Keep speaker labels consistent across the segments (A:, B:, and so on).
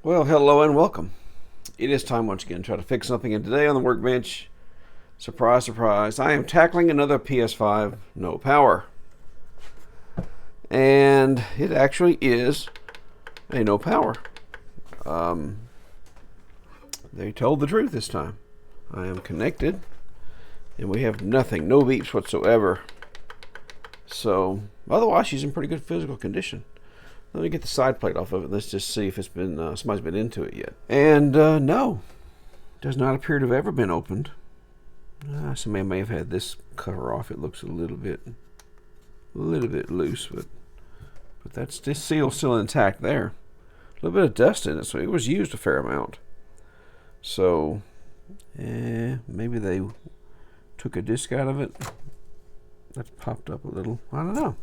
A: Well, hello and welcome. It is time once again to try to fix something, and today on the workbench, surprise, surprise, I am tackling another PS5 No Power. And it actually is a No Power. They told the truth this time. I am connected, and we have nothing, no beeps whatsoever. So, otherwise, she's in pretty good physical condition. Let me get the side plate off of it. Let's just see if it's been somebody's been into it yet. And no, does not appear to have ever been opened. Somebody may have had this cover off. It looks a little bit loose, but that's this seal still intact there. A little bit of dust in it, so it was used a fair amount. So, maybe they took a disc out of it. That's popped up a little. I don't know.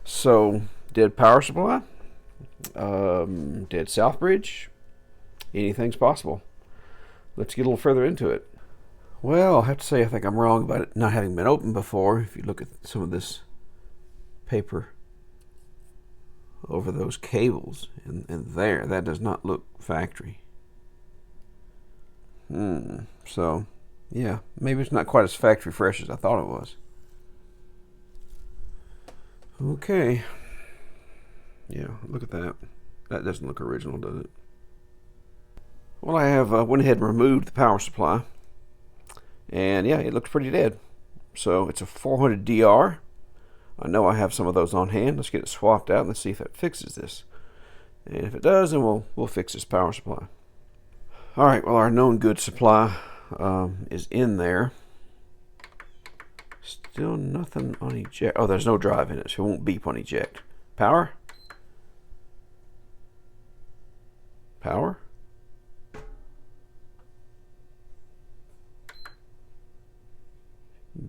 A: So, dead power supply, dead south bridge, anything's possible. Let's get a little further into it. Well, I have to say I think I'm wrong about it not having been opened before. If you look at some of this paper over those cables and there, that does not look factory. So, yeah, maybe it's not quite as factory fresh as I thought it was. Okay. Yeah, look at that. That doesn't look original, does it? Well, I have went ahead and removed the power supply. And yeah, it looks pretty dead. So it's a 400 DR. I know I have some of those on hand. Let's get it swapped out and let's see if it fixes this. And if it does, then we'll fix this power supply. All right, well, our known good supply is in there. Still nothing on eject. Oh, there's no drive in it, so it won't beep on eject. Power? Power?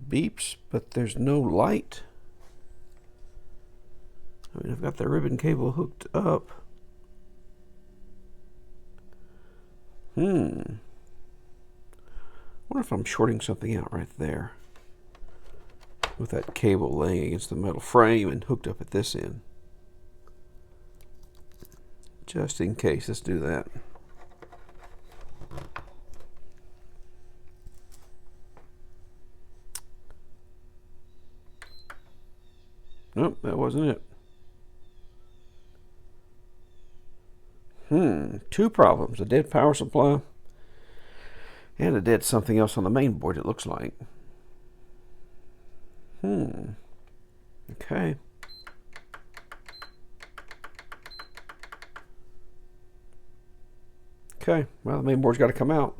A: Beeps, but there's no light. I mean, I've got the ribbon cable hooked up. Wonder if I'm shorting something out right there with that cable laying against the metal frame and hooked up at this end. Just in case, let's do that. Nope, that wasn't it. Two problems. A dead power supply and a dead something else on the main board, it looks like. Okay. Okay, well, the main board's got to come out.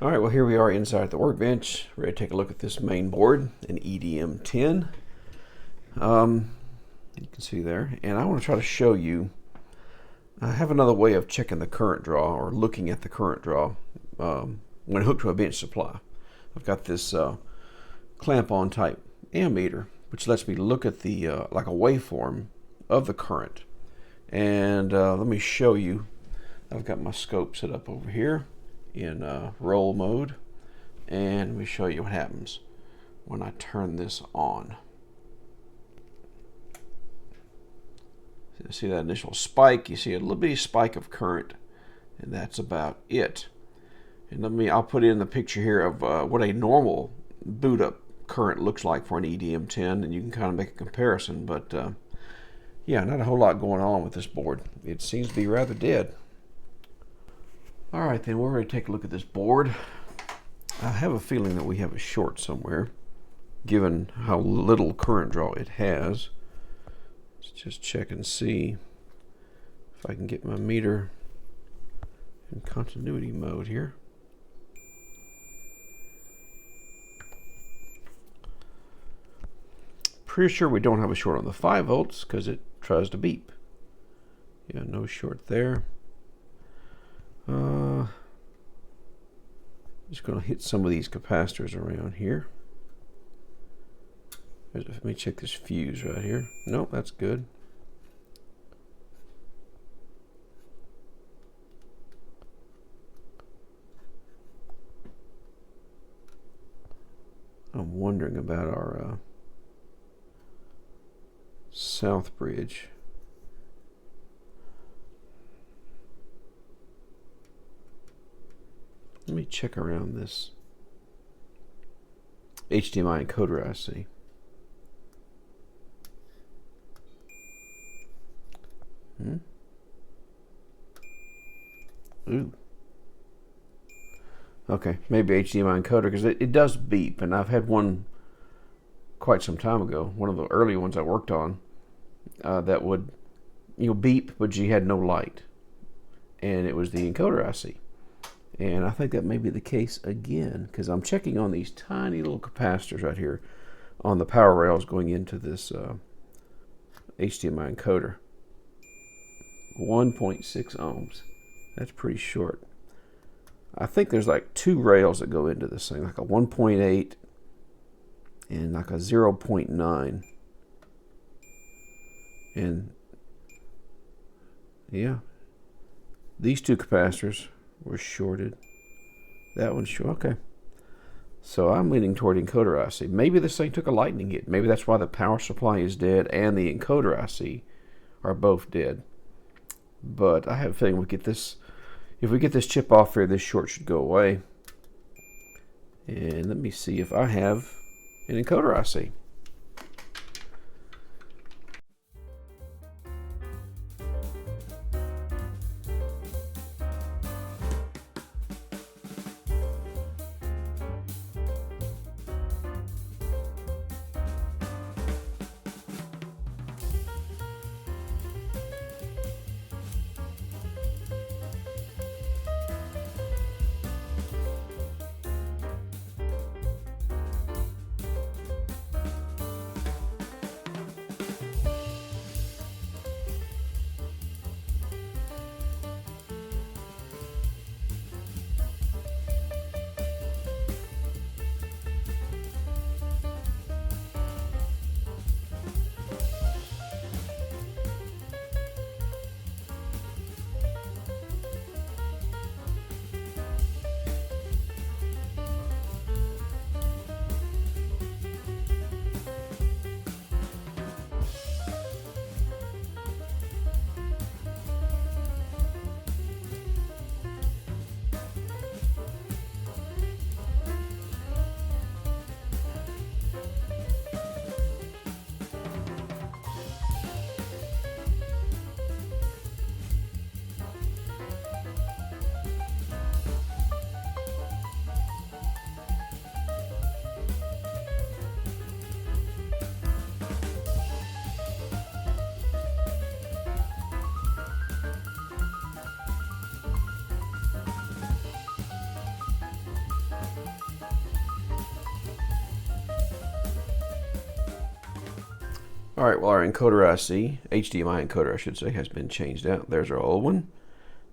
A: All right, well, here we are inside the workbench. Ready to take a look at this main board, an EDM10. You can see there. And I want to try to show you, I have another way of checking the current draw or looking at the current draw when hooked to a bench supply. I've got this clamp-on type ammeter, which lets me look at the like a waveform of the current. And let me show you. I've got my scope set up over here in roll mode, and let me show you what happens when I turn this on. See that initial spike? You see a little bitty spike of current, and that's about it. And I'll put in the picture here of what a normal boot up current looks like for an EDM10, and you can kind of make a comparison. But yeah, not a whole lot going on with this board. It seems to be rather dead. All right, then we're ready to take a look at this board. I have a feeling that we have a short somewhere, given how little current draw it has. Let's just check and see if I can get my meter in continuity mode here. Pretty sure we don't have a short on the 5 volts because it tries to beep. Yeah, no short there. Just going to hit some of these capacitors around here. Let me check this fuse right here. Nope, that's good. I'm wondering about our south bridge. Let me check around this HDMI encoder IC. Ooh. Okay, maybe HDMI encoder, because it does beep, and I've had one quite some time ago, one of the early ones I worked on, that would beep, but you had no light, and it was the encoder IC. And I think that may be the case again, because I'm checking on these tiny little capacitors right here on the power rails going into this HDMI encoder. 1.6 ohms. That's pretty short. I think there's like 2 rails that go into this thing, like a 1.8 and like a 0.9. And yeah, these 2 capacitors were shorted. That one's short. Okay. So I'm leaning toward encoder IC. Maybe this thing took a lightning hit. Maybe that's why the power supply is dead and the encoder IC are both dead. But I have a feeling if we get this chip off here, this short should go away. And let me see if I have an encoder IC. All right, well, our encoder IC, HDMI encoder I should say, has been changed out. There's our old one.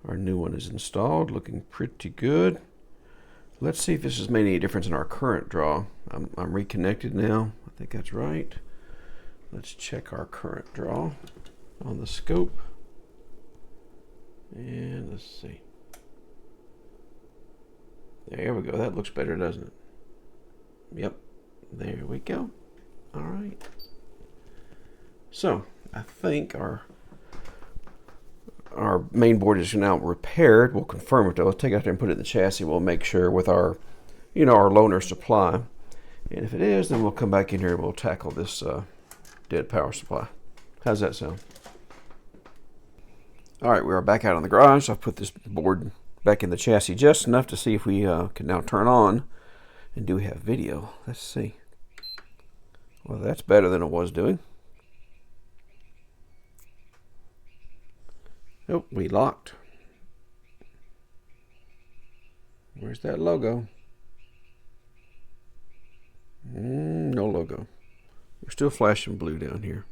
A: Our new one is installed, looking pretty good. Let's see if this has made any difference in our current draw. I'm reconnected now. I think that's right. Let's check our current draw on the scope. And let's see. There we go. That looks better, doesn't it? Yep. There we go. All right. So I think our main board is now repaired. We'll confirm it though. Let's take it out there and put it in the chassis. We'll make sure with our, our loaner supply. And if it is, then we'll come back in here and we'll tackle this dead power supply. How's that sound? All right, we are back out in the garage. I've put this board back in the chassis just enough to see if we can now turn on. And do we have video? Let's see. Well, that's better than it was doing. Nope, we locked. Where's that logo? No logo. We're still flashing blue down here.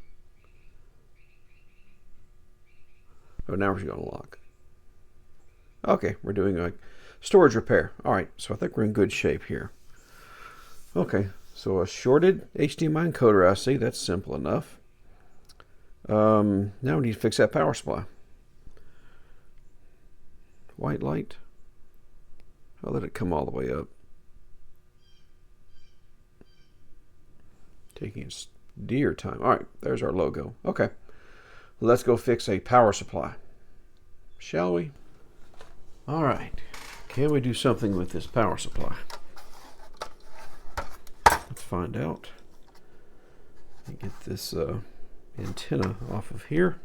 A: Oh, now we're going to lock. Okay, we're doing a storage repair. All right, so I think we're in good shape here. Okay, so a shorted HDMI encoder IC, that's simple enough. Now we need to fix that power supply. White light. I'll let it come all the way up. Taking its dear time. All right, there's our logo. Okay, let's go fix a power supply, shall we? All right, Can we do something with this power supply? Let's find out. Let me get this antenna off of here.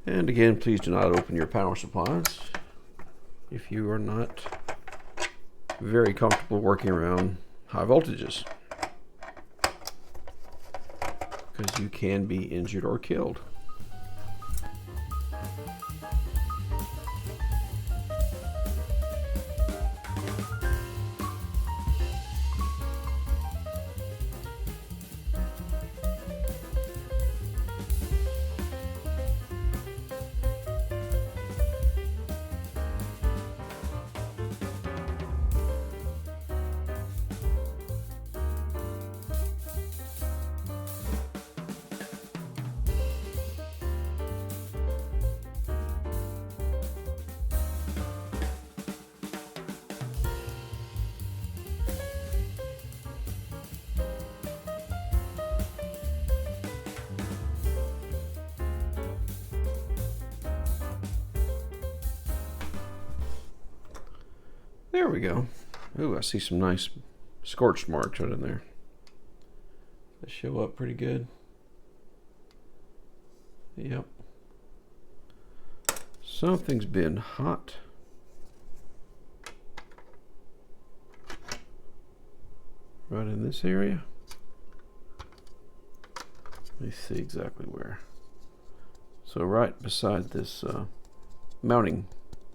A: And again, please do not open your power supplies if you are not very comfortable working around high voltages, because you can be injured or killed. There we go. Ooh, I see some nice scorched marks right in there. They show up pretty good. Yep. Something's been hot. Right in this area. Let me see exactly where. So right beside this mounting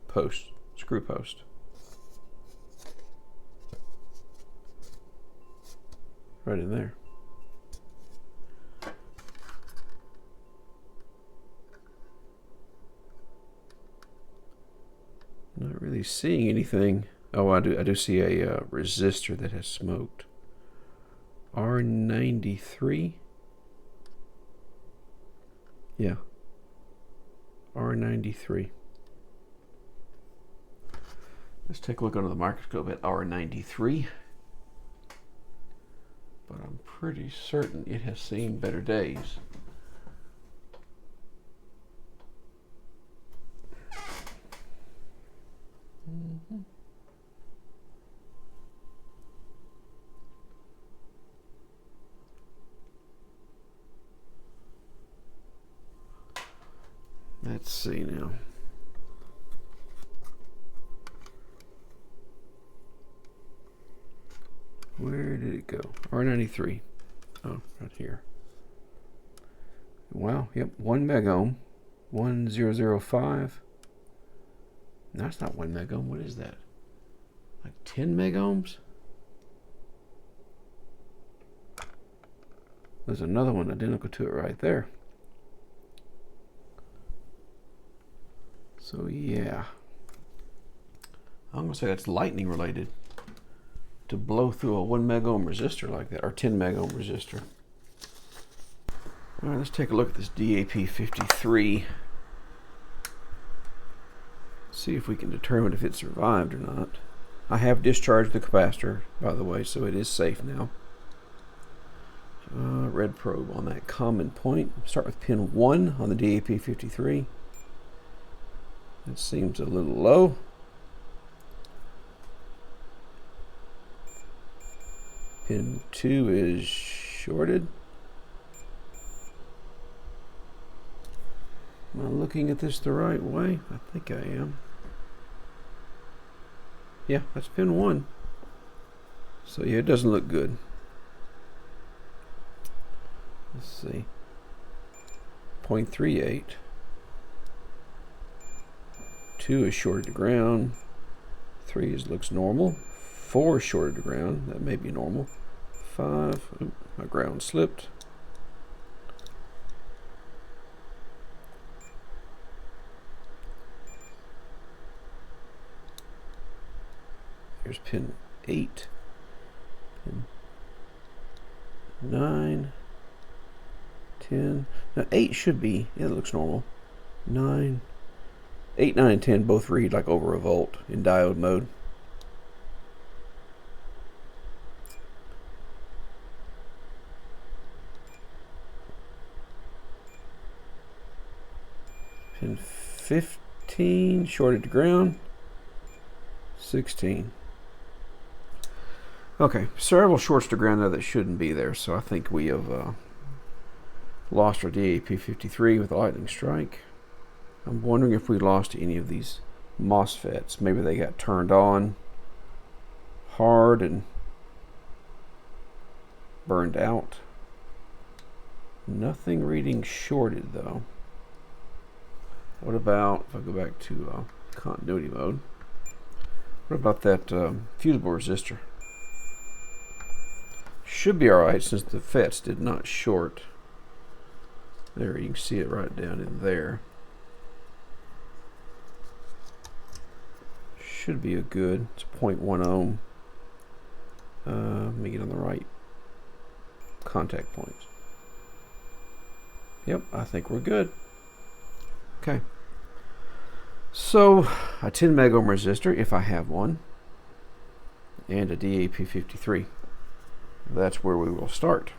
A: post, screw post. Right in there. Not really seeing anything. Oh, I do see a resistor that has smoked. R93. Yeah. R93. Let's take a look under the microscope at R93. But I'm pretty certain it has seen better days. Let's see now. Where did it go? R93. Oh, right here. Wow, yep, 1 megohm. 1005. No, that's not 1 megohm. What is that? Like 10 megohms? There's another one identical to it right there. So yeah, I'm gonna say that's lightning related to blow through a 1 megohm resistor like that, or 10 megohm resistor. All right, let's take a look at this DAP53. See if we can determine if it survived or not. I have discharged the capacitor, by the way, so it is safe now. Red probe on that common point. Start with pin 1 on the DAP53. It seems a little low. Pin 2 is shorted. Am I looking at this the right way? I think I am. Yeah, that's pin 1. So yeah, it doesn't look good. Let's see. 0.38. 2 is shorted to ground. 3 looks normal. 4 is shorted to ground. That may be normal. 5. Oops, my ground slipped. Here's pin 8. Pin 9. 10. Now 8 should be, yeah, it looks normal. 9, 8, 9, and 10 both read like over a volt in diode mode. Pin 15 shorted to ground. 16. Okay, several shorts to ground there that shouldn't be there, so I think we have lost our DAP53 with a lightning strike. I'm wondering if we lost any of these MOSFETs. Maybe they got turned on hard and burned out. Nothing reading shorted though. What about if I go back to continuity mode? What about that fusible resistor? Should be alright since the FETs did not short. There, you can see it right down in there. Should be a good, it's 0.1 ohm. Let me get on the right contact points. Yep, I think we're good. Okay. So, a 10 meg ohm resistor, if I have one, and a DAP53. That's where we will start.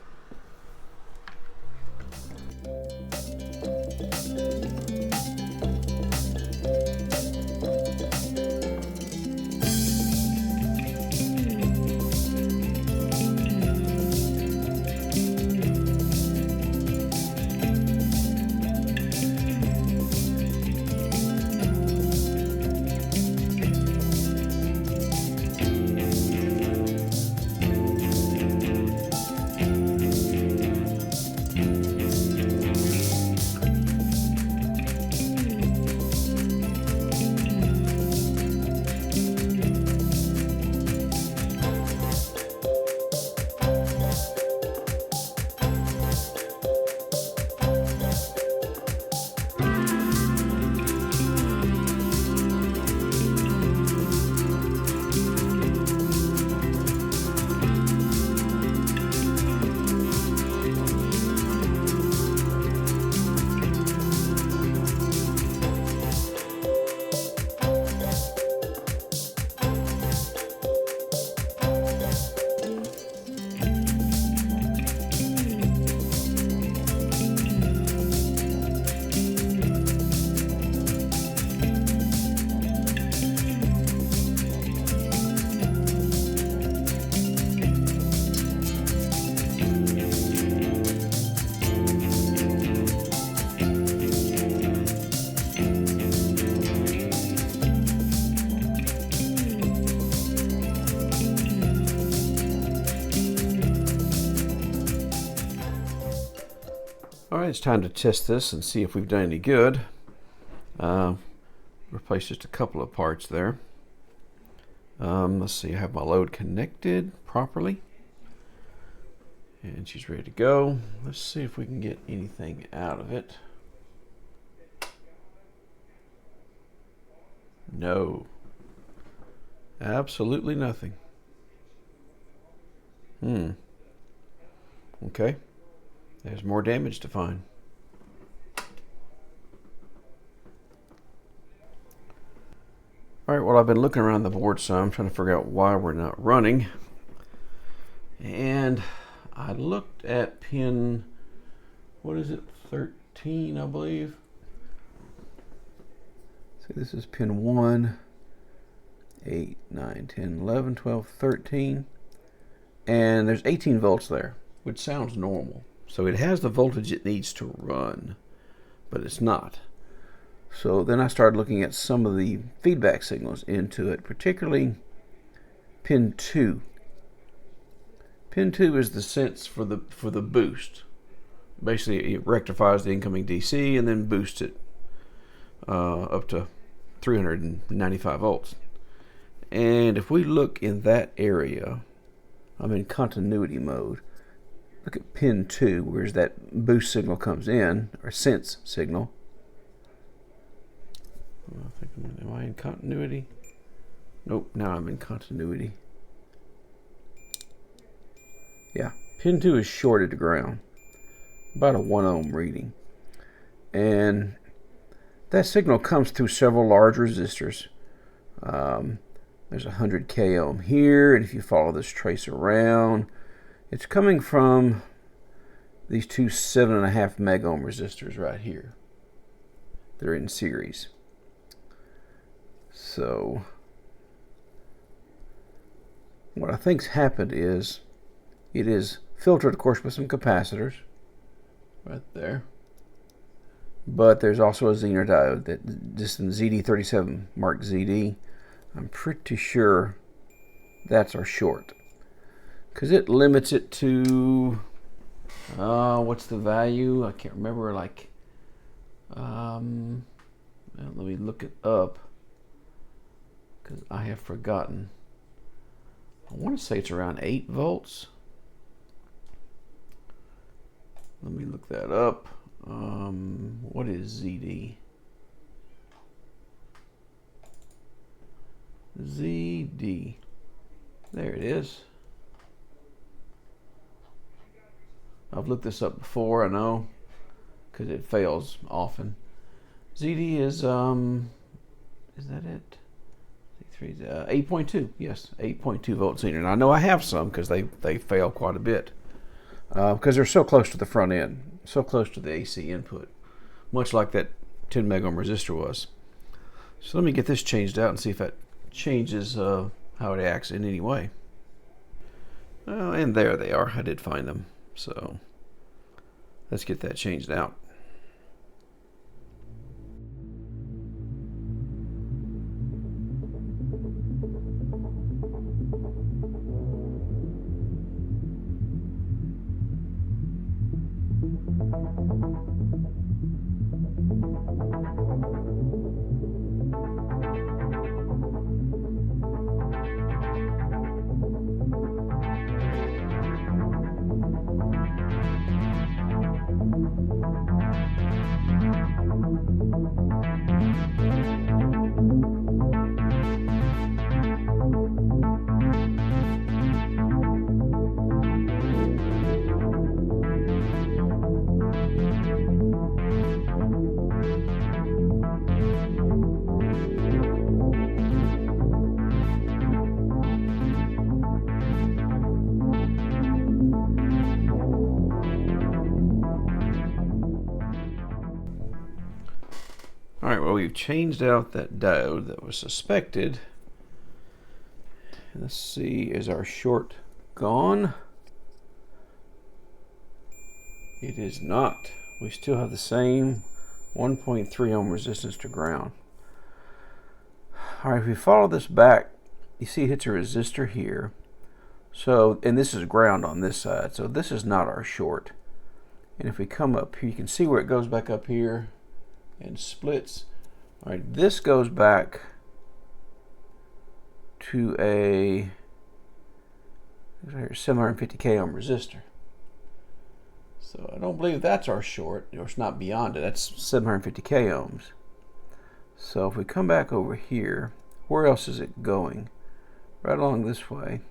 A: Alright, it's time to test this and see if we've done any good. Replace just a couple of parts there. Let's see, I have my load connected properly. And she's ready to go. Let's see if we can get anything out of it. No. Absolutely nothing. Okay. There's more damage to find. Alright, well, I've been looking around the board some, trying to figure out why we're not running. And I looked at pin, what is it, 13, I believe. So this is pin 1, 8, 9, 10, 11, 12, 13. And there's 18 volts there, which sounds normal. So it has the voltage it needs to run, but it's not. So then I started looking at some of the feedback signals into it, particularly pin 2. Pin 2 is the sense for the boost. Basically, it rectifies the incoming DC and then boosts it up to 395 volts. And if we look in that area, I'm in continuity mode. Look at pin 2, where's that boost signal comes in, or sense signal. I think am I in continuity? Nope, now I'm in continuity. Yeah, pin 2 is shorted to ground. about a 1 ohm reading. And that signal comes through several large resistors. There's a 100k ohm here, and if you follow this trace around, it's coming from these two 7.5 meg ohm resistors right here. They're in series. So what I think's happened is it is filtered, of course, with some capacitors right there. But there's also a Zener diode that just in ZD37 marked ZD. I'm pretty sure that's our short, because it limits it to what's the value? I can't remember. Like, let me look it up because I have forgotten. I want to say it's around 8 volts. Let me look that up. What is ZD? ZD. There it is. I've looked this up before, I know, because it fails often. ZD is that it? 8.2. Yes, 8.2 volt Zener. And I know I have some because they fail quite a bit because they're so close to the front end, so close to the AC input, much like that 10 meg ohm resistor was. So let me get this changed out and see if that changes how it acts in any way. And there they are. I did find them. So let's get that changed out. Alright, well, we've changed out that diode that was suspected. Let's see, is our short gone? It is not. We still have the same 1.3 ohm resistance to ground. Alright, if we follow this back, you see it hits a resistor here. So, and this is ground on this side, so this is not our short. And if we come up here, you can see where it goes back up here and splits. All right, this goes back to a 750k ohm resistor. So I don't believe that's our short, or it's not beyond it. That's 750k ohms. So if we come back over here, where else is it going? Right along this way.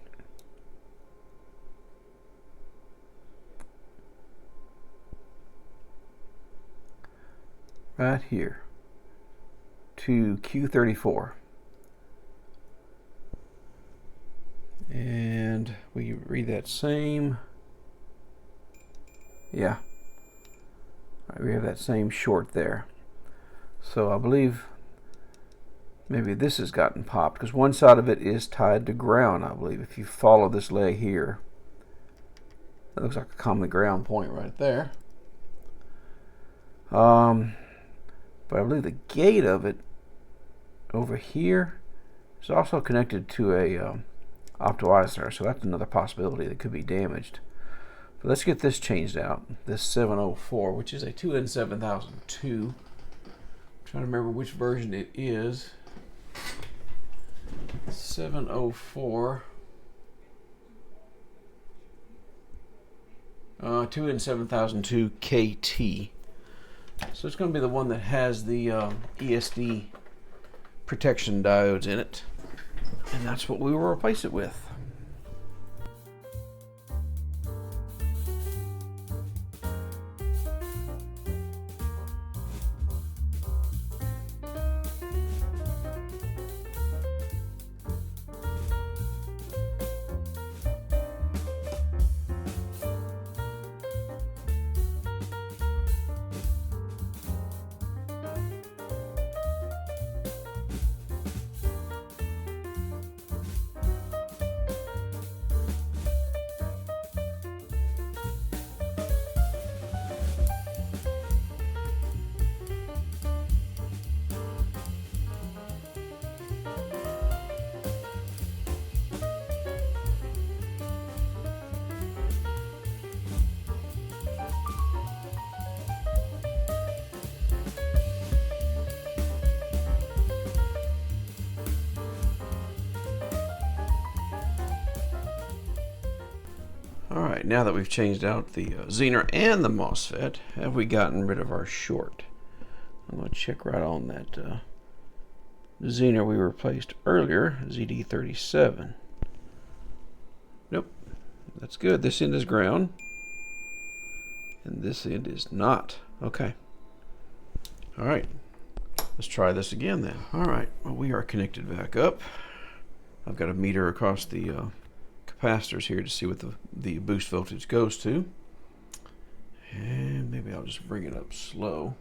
A: Right here to Q34, and we read that same, yeah, all right, we have that same short there. So I believe maybe this has gotten popped because one side of it is tied to ground. I believe if you follow this leg here, that looks like a common ground point right there. But I believe the gate of it over here is also connected to a optoisomer, so that's another possibility that could be damaged. But let's get this changed out. This 704, which is a 2N7002. I'm trying to remember which version it is. 704. 2N7002 KT. So it's going to be the one that has the ESD protection diodes in it, and that's what we will replace it with. Alright, now that we've changed out the Zener and the MOSFET, have we gotten rid of our short? I'm going to check right on that Zener we replaced earlier, ZD37. Nope, that's good. This end is ground, and this end is not. Okay. Alright, let's try this again then. Alright, well, we are connected back up. I've got a meter across the capacitors here to see what the boost voltage goes to. And maybe I'll just bring it up slow.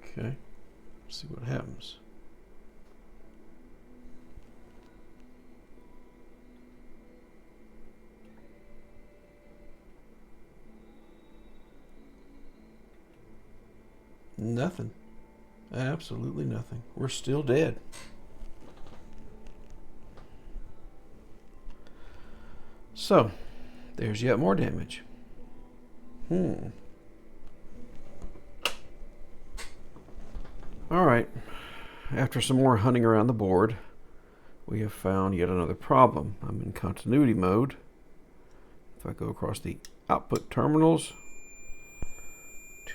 A: Okay, see what happens. Nothing. Absolutely nothing. We're still dead. So, there's yet more damage. Alright, after some more hunting around the board, we have found yet another problem. I'm in continuity mode. If I go across the output terminals,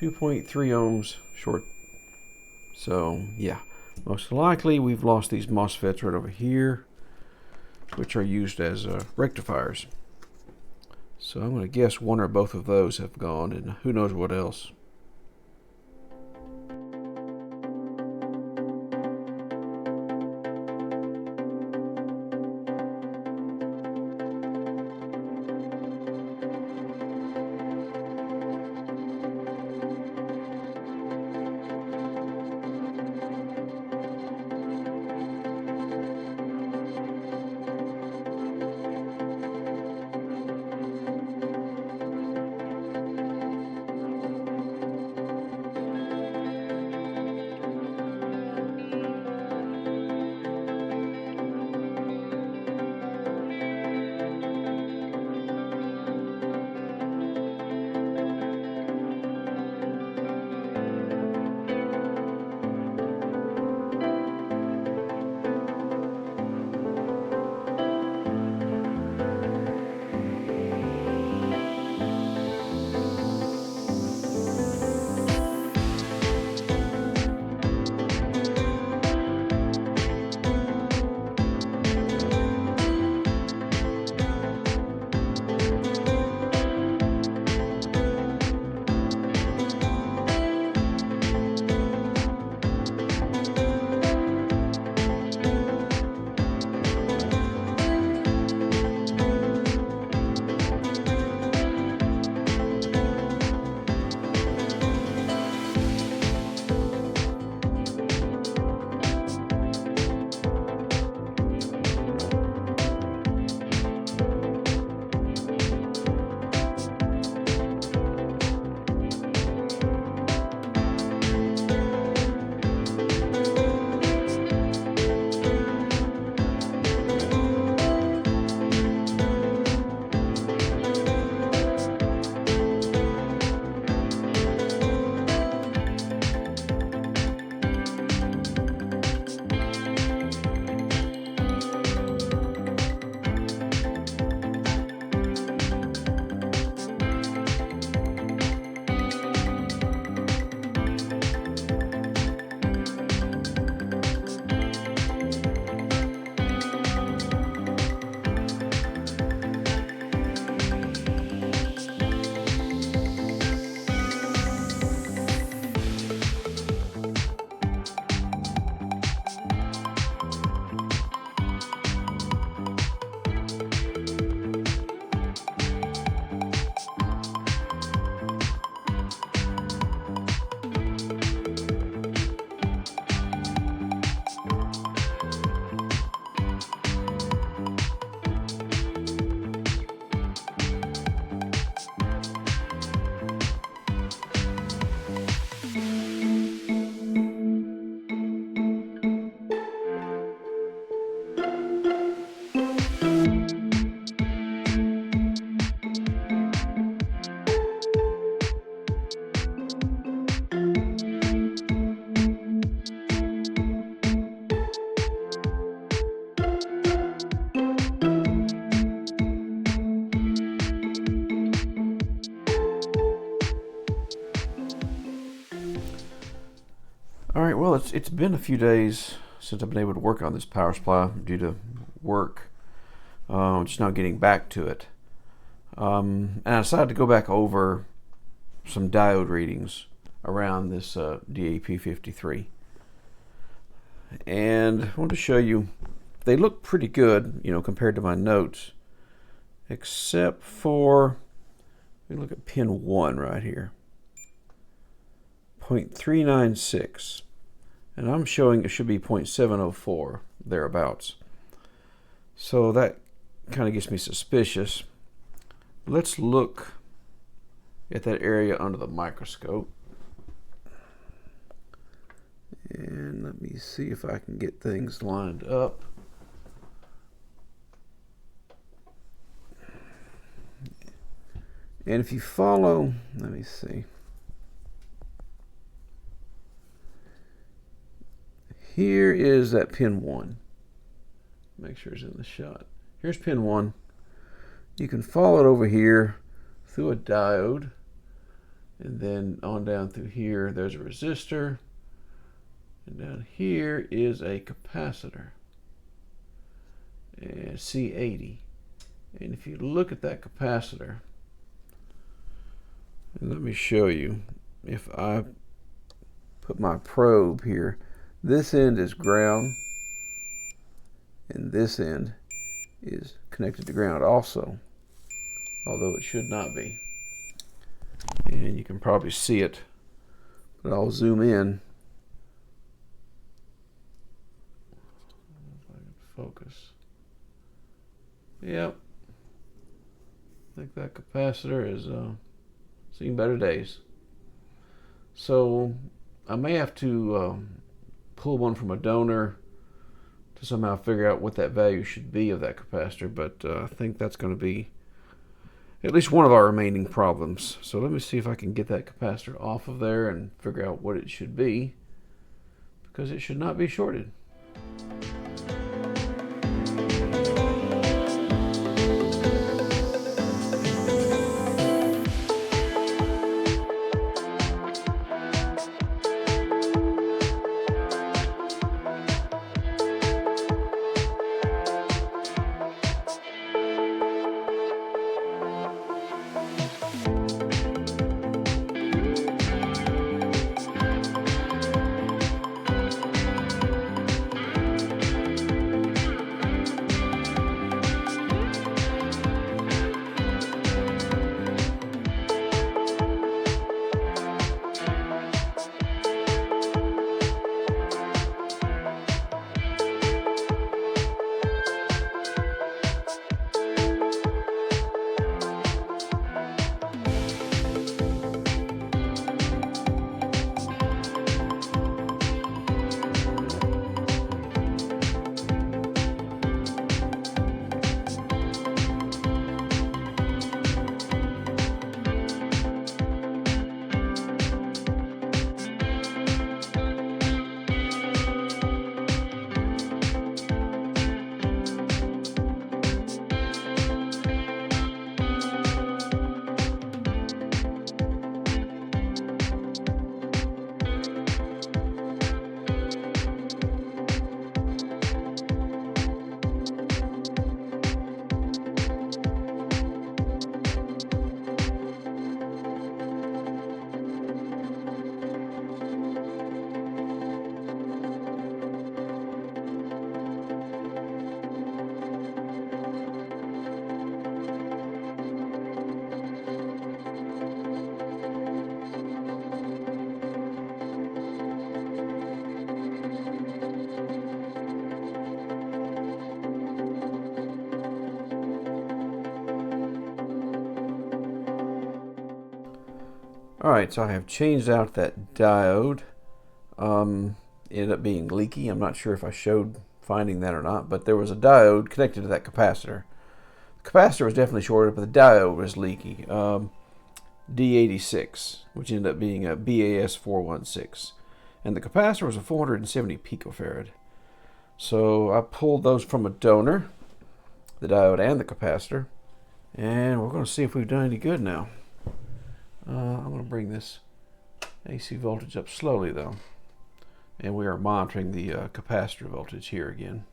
A: 2.3 ohms short. So, yeah, most likely we've lost these MOSFETs right over here, which are used as rectifiers. So I'm going to guess one or both of those have gone, and who knows what else. Alright, well, it's been a few days since I've been able to work on this power supply due to work. Just now getting back to it. And I decided to go back over some diode readings around this DAP53. And I want to show you, they look pretty good, you know, compared to my notes. Except for, we look at pin 1 right here. 0.396. And I'm showing it should be 0.704, thereabouts. So that kind of gets me suspicious. Let's look at that area under the microscope. And let me see if I can get things lined up. And if you follow, let me see. Here is that pin 1. Make sure it's in the shot. Here's pin 1. You can follow it over here through a diode, and then on down through here there's a resistor, and down here is a capacitor, and C80. And if you look at that capacitor, and let me show you, if I put my probe here, this end is ground and this end is connected to ground also, although it should not be. And you can probably see it, but I'll zoom in. If I can focus. Yep. I think that capacitor is seen better days. So I may have to pull one from a donor to somehow figure out what that value should be of that capacitor, but I think that's going to be at least one of our remaining problems. So let me see if I can get that capacitor off of there and figure out what it should be, because it should not be shorted. Alright, so I have changed out that diode. Ended up being leaky. I'm not sure if I showed finding that or not, but there was a diode connected to that capacitor. The capacitor was definitely shorted, but the diode was leaky. D86, which ended up being a BAS416. And the capacitor was a 470 picofarad. So I pulled those from a donor, the diode and the capacitor, and we're going to see if we've done any good now. I'm going to bring this AC voltage up slowly though, And we are monitoring the capacitor voltage here again.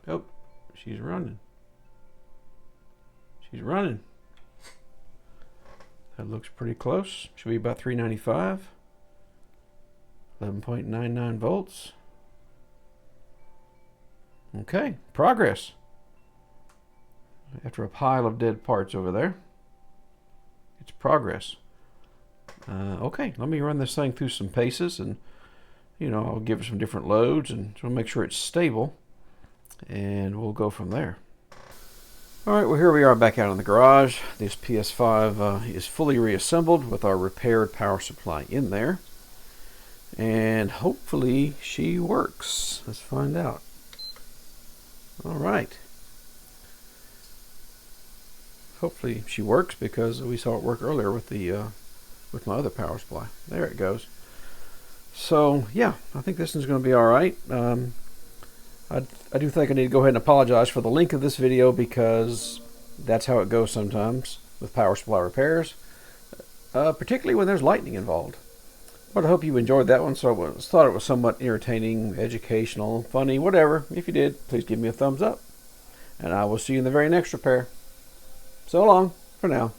A: Oh, she's running. She's running. That looks pretty close. Should be about 395. 11.99 volts. Okay, progress. After a pile of dead parts over there, it's progress. Okay, let me run this thing through some paces, and I'll give it some different loads, and so make sure it's stable, and we'll go from there. All right, well, here we are back out in the garage. This PS5 is fully reassembled with our repaired power supply in there, and hopefully she works. Let's find out. All right. Hopefully she works, because we saw it work earlier with the with my other power supply. There it goes. So yeah, I think this one's going to be all right. I do think I need to go ahead and apologize for the length of this video, because that's how it goes sometimes with power supply repairs, particularly when there's lightning involved. But I hope you enjoyed that one. So I thought it was somewhat entertaining, educational, funny, whatever. If you did, please give me a thumbs up. And I will see you in the very next repair. So long for now.